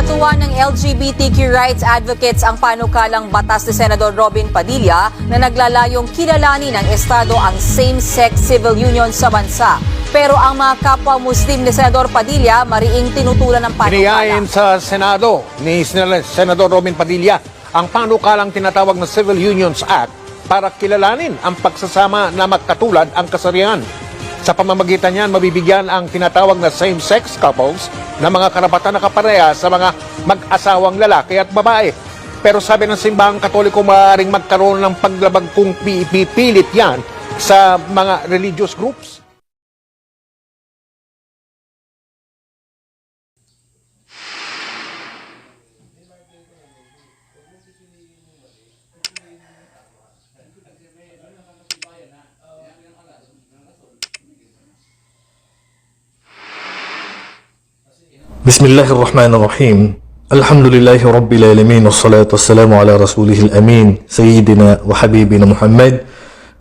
Pinatuwa ng LGBTQ rights advocates ang panukalang batas ni Senador Robin Padilla na naglalayong kilalanin ng Estado ang same-sex civil union sa bansa. Pero ang mga kapwa Muslim ni Senador Padilla mariing tinutulan ng panukala. Iniyain sa Senado ni Senador Robin Padilla ang panukalang tinatawag na Civil Unions Act para kilalanin ang pagsasama na magkatulad ang kasarian. Sa pamamagitan niyan, mabibigyan ang tinatawag na same-sex couples na mga karapatan na kapareha sa mga mag-asawang lalaki at babae. Pero sabi ng simbahang Katoliko, maaaring magkaroon ng paglabag kung pipilit yan sa mga religious groups. Bismillahirrahmanirrahim. Alhamdulillahi Rabbil Alamin. Wassalatu wassalamu ala rasulihil amin Sayyidina wa Habibina Muhammad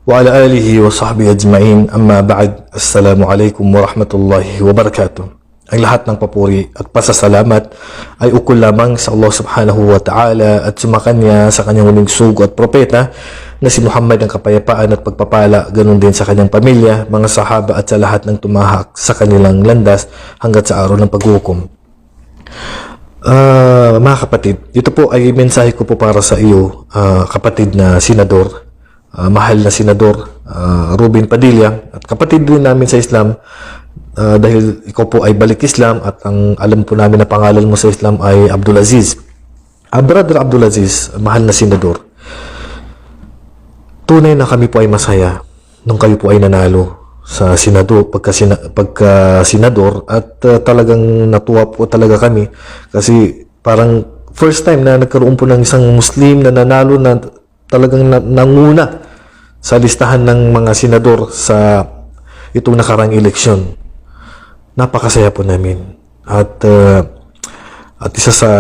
wa ala alihi wa sahbihi ajma'in. Amma ba'd. Assalamualaikum warahmatullahi wabarakatuh. Ang lahat ng papuri at pasasalamat ay ukol lamang sa Allah subhanahu wa ta'ala at sumakanya sa kanyang huling sugo at propeta na si Muhammad ang kapayapaan at pagpapala, ganun din sa kanyang pamilya, mga sahaba at sa lahat ng tumahak sa kanilang landas hanggat sa araw ng paghukom. Mga kapatid, ito po ay mensahe ko po para sa iyo, kapatid na senador, mahal na senador Robin Padilla, at kapatid din namin sa Islam, dahil ikaw po ay balik Islam at ang alam po namin na pangalan mo sa Islam ay Abdulaziz. Brother Abdulaziz, mahal na senador, tunay na kami po ay masaya nung kayo po ay nanalo sa senador, pagka senador, at talagang natuwa po talaga kami kasi parang first time na nagkaroon po ng isang Muslim na nanalo na talagang nanguna sa listahan ng mga senador sa itong nakarang eleksyon. Napakasaya po namin at isa sa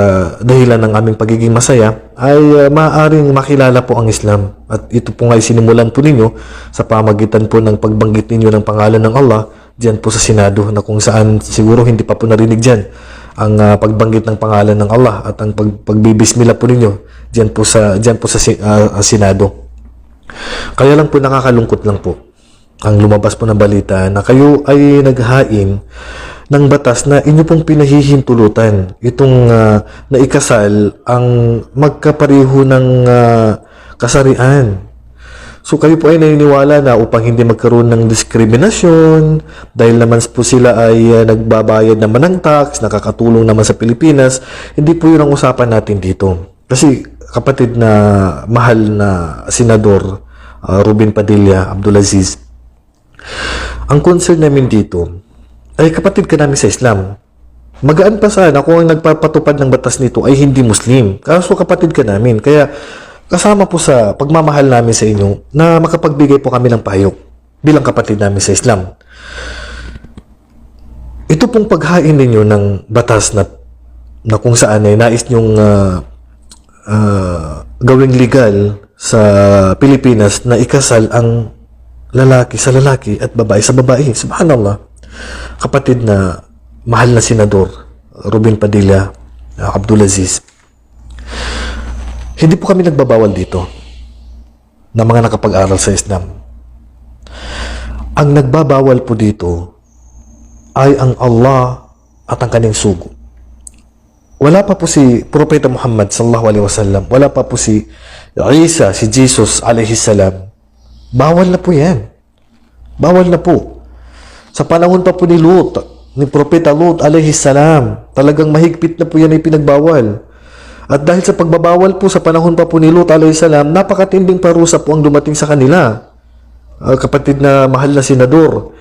dahilan ng aming pagiging masaya ay maaaring makilala po ang Islam. At ito po nga ay sinimulan po ninyo sa pamagitan po ng pagbanggit ninyo ng pangalan ng Allah diyan po sa Senado, na kung saan siguro hindi pa po narinig diyan ang pagbanggit ng pangalan ng Allah at ang pagbibismillah po ninyo diyan po sa Senado. Kaya lang po nakakalungkot lang po ang lumabas po ng balita na kayo ay naghain ng batas na inyo pong pinahihintulutan itong naikasal ang magkapareho ng kasarian. So kayo po ay naniniwala na upang hindi magkaroon ng diskriminasyon dahil naman po sila ay nagbabayad naman ng tax, nakakatulong naman sa Pilipinas, hindi po yun ang usapan natin dito. Kasi kapatid na mahal na senador Robin Padilla, Abdulaziz, ang concern namin dito ay kapatid ka namin sa Islam. Magaan pa sana kung ang nagpapatupad ng batas nito ay hindi Muslim. Kaso kapatid ka namin. Kaya kasama po sa pagmamahal namin sa inyo na makapagbigay po kami ng payo bilang kapatid namin sa Islam. Ito pong paghain ninyo ng batas na kung saan ay nais nyong gawing legal sa Pilipinas na ikasal ang lalaki sa lalaki at babae sa babae. Subhanallah. Kapatid na mahal na senador Robin Padilla, Abdulaziz, hindi po kami nagbabawal dito na mga nakapag-aral sa Islam. Ang nagbabawal po dito ay ang Allah at ang kanyang sugo. Wala pa po si Propeta Muhammad sallallahu alaihi wasallam, wala pa po si Isa, si Jesus alaihi salam. Bawal na po yan. Bawal na po. Sa panahon pa po ni Lut, ni Propeta Lut alayhi salam, talagang mahigpit na po yan ay pinagbawal. At dahil sa pagbabawal po sa panahon pa po ni Lut alayhi salam, napakatinding parusa po ang dumating sa kanila. Kapatid na mahal na senador,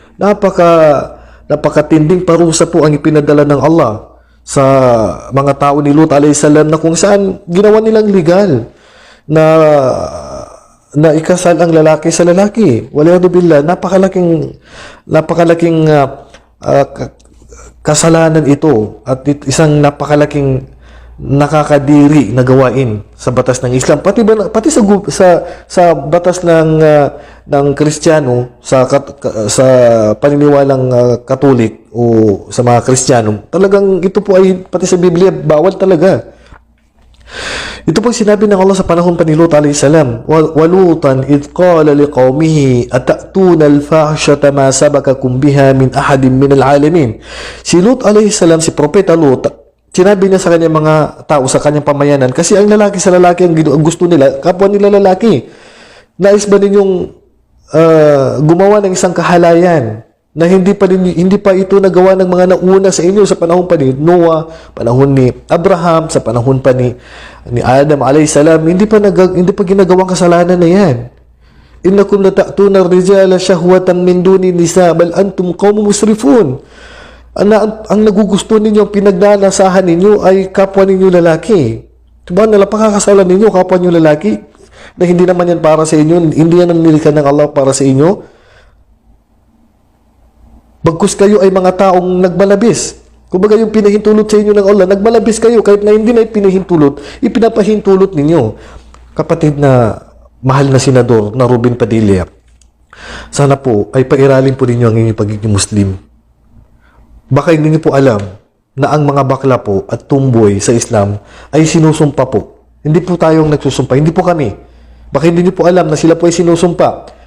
napakatinding parusa po ang ipinadala ng Allah sa mga tao ni Lut alayhi salam, na kung saan ginawa nilang legal na ikasal ang lalaki sa lalaki. Waliyadu billah, napakalaking kasalanan ito at isang napakalaking nakakadiri na gawain sa batas ng Islam, pati sa batas ng Kristiyano, sa paniniwalang Katolik o sa mga Kristiyano. Talagang ito po ay pati sa Biblia bawal talaga. Ito po sinabi ng Allah sa panahon pa ni Lut alayhi salam, walutan id qala liqaumihi atatuna al-fahshata ma sabakakum biha min ahadin min al-alamin. Si Lut alayhi salam, si Propeta Lut, sinabi niya sa kanyang mga tao, sa kanyang pamayanan, kasi ang lalaki sa lalaki ang gusto nila, kapwa nila lalaki. Nais ba ninyong gumawa ng isang kahalayan na hindi pa ito nagawa ng mga nauna sa inyo sa panahon pa ni Noah, panahon ni Abraham, sa panahon pa ni Adam alayhi salam, hindi pa ginagawang kasalanan na yan. Innakum lata'tuna ar-rijala shahwatan min duni nisa bal antum qaumun musrifun. Ang nagugusto ninyo, ang pinagnanasahan ninyo ay kapwa ninyo lalaki. Diba, napakakasalan ninyo kapwa ninyo lalaki na hindi naman yan para sa inyo, hindi yan ang nilikha ng Allah para sa inyo. Bagkus kayo ay mga taong nagmalabis. Kumbaga yung pinahintulot sa inyo ng Allah, nagmalabis kayo kahit na hindi na ipinahintulot, ipinapahintulot ninyo. Kapatid na mahal na senador na Robin Padilla, sana po ay pairalin po ninyo ang inyong pagiging Muslim. Baka hindi niyo po alam na ang mga bakla po at tumboy sa Islam ay sinusumpa po. Hindi po tayong nagsusumpa, hindi po kami. Baka hindi niyo po alam na sila po ay sinusumpa.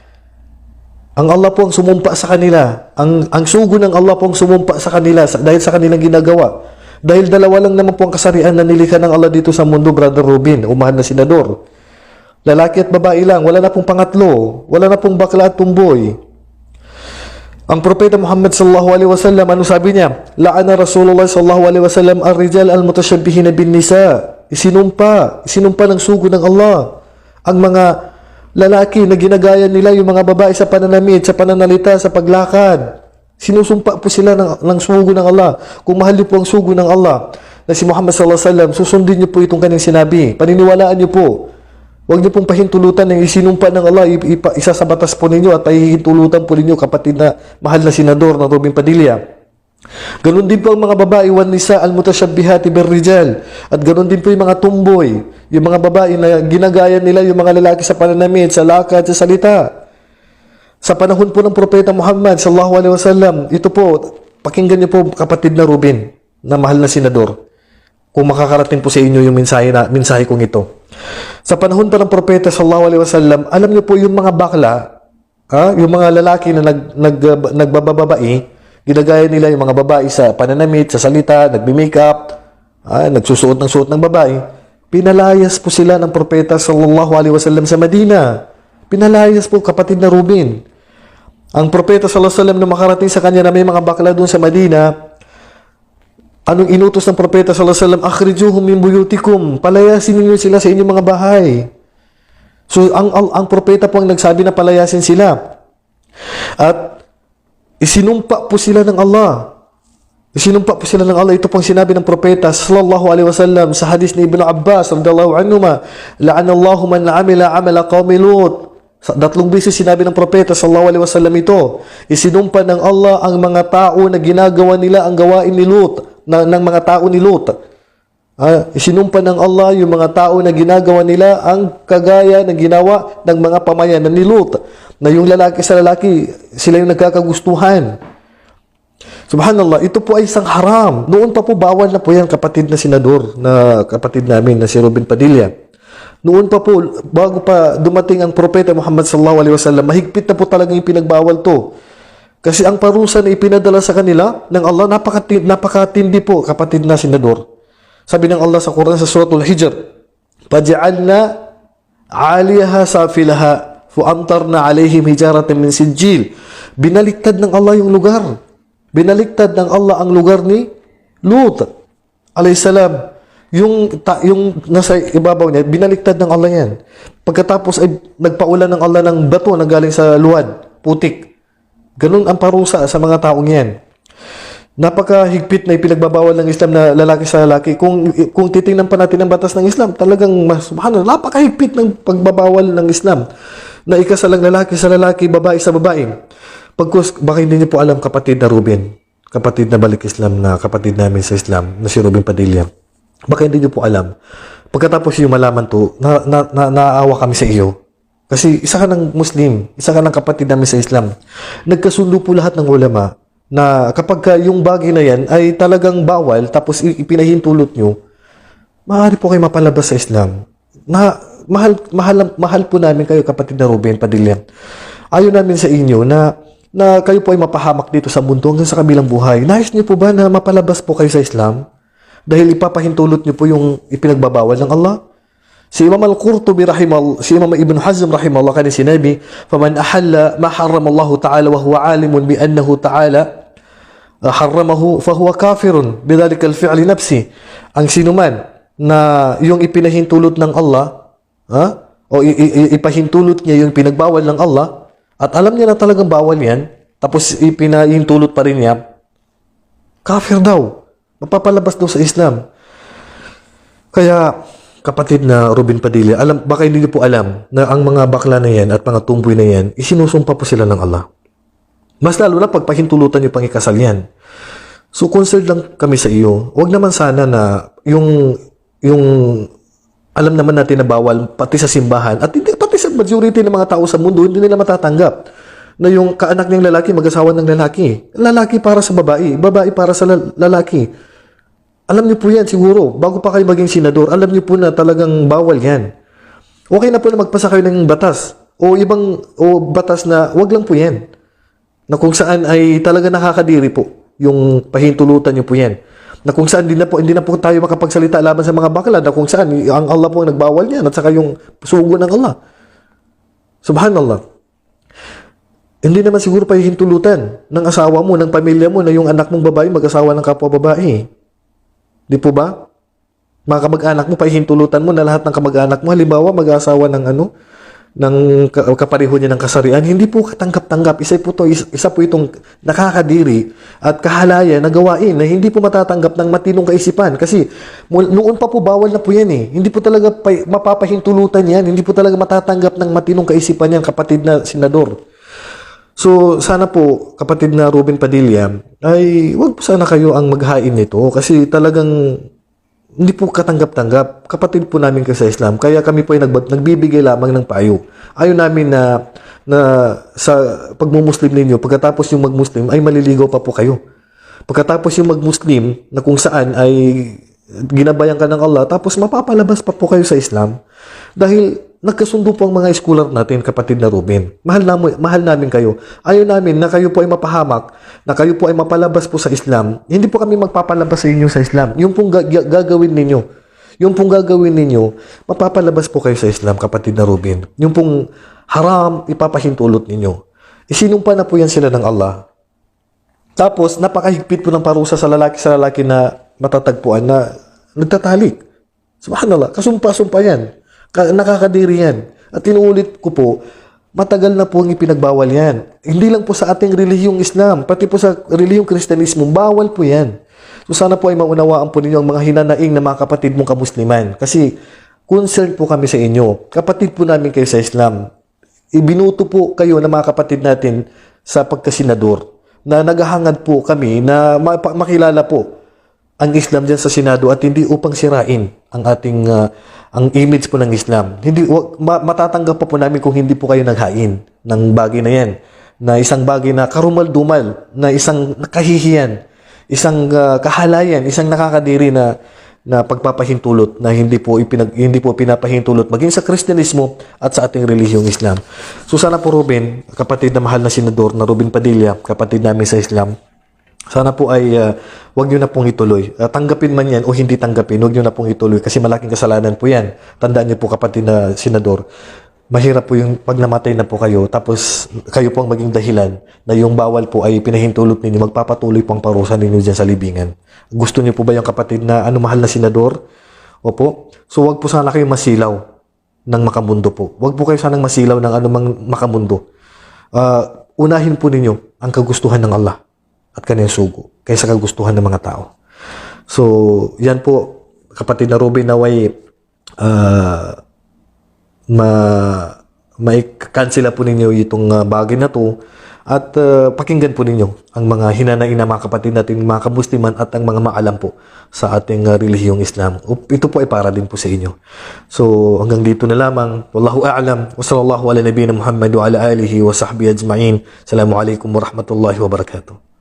Ang Allah po ang sumumpa sa kanila. Ang sugo ng Allah po ang sumumpa sa kanila dahil sa kanilang ginagawa. Dahil dalawa lang naman po ang kasarian na nilikha ng Allah dito sa mundo, Brother Robin, o mahal na senador. Lalaki at babae lang, wala na pong pangatlo, wala na pong bakla at tumboy. Ang Propeta Muhammad sallallahu alaihi wasallam, ano sabi niya? La'ana Rasulullah sallallahu alaihi wasallam ar-rijal al-mutashabbihina bin nisa. Isinumpa ng sugo ng Allah ang mga lalaki na ginagaya nila yung mga babae sa pananamit, sa pananalita, sa paglakad. Sinusumpa po sila ng sugo ng Allah. Kung mahal niyo po ang sugo ng Allah na si Muhammad sallallahu alaihi wasallam, susundin niyo po itong kanyang sinabi. Paniniwalaan niyo po. Huwag niyo pong pahintulutan ng isinumpa ng Allah, isa sa batas po ninyo at pahihintulutan po ninyo, kapatid na mahal na senador na Robin Padilla. Ganon din po ang mga babae, wan nisa al-mutashabbihati birrijal. At ganon din po yung mga tumboy, yung mga babae na ginagaya nila yung mga lalaki sa pananamit, sa lakad, sa salita. Sa panahon po ng Propeta Muhammad sallallahu alaihi wasallam, ito po, pakinggan niyo po, kapatid na Robin, na mahal na senador, kung makakarating po sa inyo yung mensahe kong ito. Sa panahon pa ng Propeta sallallahu alaihi wasallam, alam niyo po yung mga bakla, yung mga lalaki na nagbababae, ginagaya nila yung mga babae sa pananamit, sa salita, nagbi-makeup, nagsusuot ng suot ng babae. Pinalayas po sila ng Propeta sallallahu alaihi wasallam sa Madina. Pinalayas po, kapatid na Rubin. Ang Propeta sallallahu alaihi wasallam na makarating sa kanya na may mga bakla doon sa Madina, anong inutos ng Propeta sallallahu alaihi wasallam? Akhrijuhum min buyutikum. Palayasin niyo sila sa inyong mga bahay. So ang Propeta po ang nagsabi na palayasin sila. At isinumpa po sila ng Allah. Isinumpa po sila ng Allah. Ito pong sinabi ng Propeta sallallahu alaihi wasallam sa hadis ni Ibn Abbas radhiyallahu anhuma, la'anallahu man 'amila 'amala qaumi Lut. Tatlong beses sinabi ng Propeta sallallahu alaihi wasallam ito. Isinumpa ng Allah ang mga tao na ginagawa nila ang gawain ni Lut, ng mga tao ni Lut. Isinumpa ng Allah yung mga tao na ginagawa nila ang kagaya ng ginawa ng mga pamayanan ni Lut, na yung lalaki sa lalaki, sila yung nagkakagustuhan. Subhanallah, ito po ay isang haram. Noon pa po bawal na po yan, kapatid na senador, na kapatid namin na si Robin Padilla. Noon pa po, bago pa dumating ang Propeta Muhammad sallallahu alaihi wasallam, mahigpit na po talaga yung pinagbawal to. Kasi ang parusa na ipinadala sa kanila ng Allah, napakatindi po, kapatid na senador. Sabi ng Allah sa Quran sa Suratul Hijr, "Faj'alna 'aliyaha safilaha fu'amtarna 'alaihim hijaratan min sijil." Binaliktad ng Allah yung lugar. Binaliktad ng Allah ang lugar ni Lut alayhi salam. Yung nasa ibabaw niya, binaliktad ng Allah yan. Pagkatapos ay nagpaulan ng Allah ng bato na galing sa luwad, putik. Ganun ang parusa sa mga taong yan. Napakahigpit na ipinagbabawal ng Islam na lalaki sa lalaki. Kung titingnan pa natin ang batas ng Islam, talagang subhanallah, napakahigpit ng pagbabawal ng Islam na ikasalang lalaki sa lalaki, babae sa babae. Baka hindi niyo po alam, kapatid na Ruben, kapatid na balik Islam, na kapatid namin sa Islam, na si Robin Padilla. Baka hindi nyo po alam. Pagkatapos yung malaman to, naawa kami sa iyo. Kasi isa ka ng Muslim, isa ka ng kapatid namin sa Islam. Nagkasundo po lahat ng ulama na kapag yung bagay na yan ay talagang bawal, tapos ipinahintulot nyo, maaari po kayo mapalabas sa Islam. Mahal po namin kayo, kapatid na Ruben Padilla. Ayaw namin sa inyo na kayo po ay mapahamak dito sa mundo hanggang sa kabilang buhay. Nais niyo po ba na mapalabas po kayo sa Islam? Dahil ipapahintulot niyo po yung ipinagbabawal ng Allah? Si Imam Al-Qurtubi si Imam Ibn Hazm rahimallahu kanya sinabi, "Faman ahalla ma harrama Allah ta'ala wa huwa alimun bi annahu ta'ala harramahu fa huwa kafirun bidhalika al-fi'li nafsi." Ang sinuman na yung ipinahintulot ng Allah, o ipahintulot niya yung pinagbawal ng Allah, at alam niya na talagang bawal yan, tapos ipinahintulot pa rin niya, kafir daw. Mapapalabas daw sa Islam. Kaya, kapatid na Ruben Padilla, baka hindi niyo po alam na ang mga bakla na yan at mga tumboy na yan, isinusumpa po sila ng Allah. Mas lalo na pagpahintulutan niyo pang ikasal yan. So, concerned lang kami sa iyo. Huwag naman sana na yung alam naman natin na bawal pati sa simbahan at hindi pati sa majority ng mga tao sa mundo, hindi nila matatanggap na yung kaanak niyang lalaki mag-asawa ng lalaki. Lalaki para sa babae, babae para sa lalaki. Alam niyo po yan siguro, bago pa kayo maging senador, alam niyo po na talagang bawal yan. Okay na po na magpasa kayo ng batas o batas na wag lang po yan. Na kung saan ay talaga nakakadiri po yung pahintulutan niyo po yan. Na kung saan hindi na po tayo makapagsalita laban sa mga bakla, na kung saan ang Allah po ang nagbawal niyan at saka yung sugo ng Allah. Subhanallah. Hindi naman siguro pahintulutan ng asawa mo, ng pamilya mo, na yung anak mong babae mag-asawa ng kapwa babae. Di po ba? Mga kamag-anak mo, pahintulutan mo na lahat ng kamag-anak mo, halimbawa mag-asawa ng kapareho niya ng kasarian, hindi po katanggap-tanggap. Isa po itong nakakadiri at kahalaya na gawain na hindi po matatanggap ng matinong kaisipan. Kasi noon pa po bawal na po yan eh. Hindi po talaga mapapahintulutan yan. Hindi po talaga matatanggap ng matinong kaisipan yan, kapatid na senador. So, sana po, kapatid na Ruben Padilla, ay wag po sana kayo ang maghain nito kasi talagang hindi po katanggap-tanggap. Kapatid po namin kayo sa Islam. Kaya kami po ay nagbibigay lamang ng payo. Ayaw namin na sa pagmumuslim ninyo, pagkatapos yung magmuslim, ay maliligaw pa po kayo. Pagkatapos yung magmuslim, na kung saan ay ginabayan ka ng Allah, tapos mapapalabas pa po kayo sa Islam. Dahil nagkasundo po ang mga scholar natin, kapatid na Ruben. Mahal namin kayo. Ayaw namin na kayo po ay mapahamak, na kayo po ay mapalabas po sa Islam. Hindi po kami magpapalabas sa inyo sa Islam. Yung pong gagawin ninyo, mapapalabas po kayo sa Islam, kapatid na Ruben. Yung pong haram, ipapahintulot ninyo. Isinumpa na po yan sila ng Allah. Tapos, napakahigpit po ng parusa sa lalaki na matatagpuan na nagtatalik. Subhanallah, kasumpa-sumpa yan. Nakakadiri yan. At tinuulit ko po, matagal na po ang ipinagbawal yan. Hindi lang po sa ating relihiyong Islam, pati po sa relihiyong Kristiyanismo, bawal po yan. So sana po ay maunawaan po ninyo ang mga hinanaing na mga kapatid mong kamusliman. Kasi concerned po kami sa inyo. Kapatid po namin kayo sa Islam. Ibinuto po kayo ng mga kapatid natin sa pagkasenador na naghahangad po kami na makilala po ang Islam dyan sa Senado at hindi upang sirain ang ating ang image po ng Islam. Matatanggap pa po namin kung hindi po kayo naghain ng bagay na yan. Na isang bagay na karumal-dumal, na isang kahihiyan, isang kahalayan, isang nakakadiri na pagpapahintulot na hindi po pinapahintulot maging sa Kristyanismo at sa ating relihiyong Islam. So sana po Ruben, kapatid na mahal na senador na Ruben Padilla, kapatid namin sa Islam, sana po ay wag nyo na pong ituloy. Tanggapin man yan o hindi tanggapin, wag nyo na pong ituloy kasi malaking kasalanan po yan. Tandaan nyo po, kapatid na senador, mahirap po yung pag namatay na po kayo tapos kayo po ang maging dahilan na yung bawal po ay pinahintulot ninyo, magpapatuloy po ang parusa ninyo dyan sa libingan. Gusto nyo po ba yung kapatid na mahal na senador? Opo. So wag po sana kayo masilaw ng makamundo po. Wag po kayo sanang masilaw ng anumang makamundo. Unahin po ninyo ang kagustuhan ng Allah at kanyang sugo kaysa kagustuhan ng mga tao. So, yan po, kapatid na Ruben, naway may kansela po ninyo itong bagay na to At pakinggan po ninyo ang mga hinanaing na mga kapatid natin, mga kamusliman at ang mga maalam po sa ating relihiyong Islam. Ito po ay para din po sa inyo. So hanggang dito na lamang. Wallahu a'lam. Wa sallallahu ala nabiyina Muhammad wa ala alihi wa sahbihi ajma'in. Assalamualaikum warahmatullahi wabarakatuh.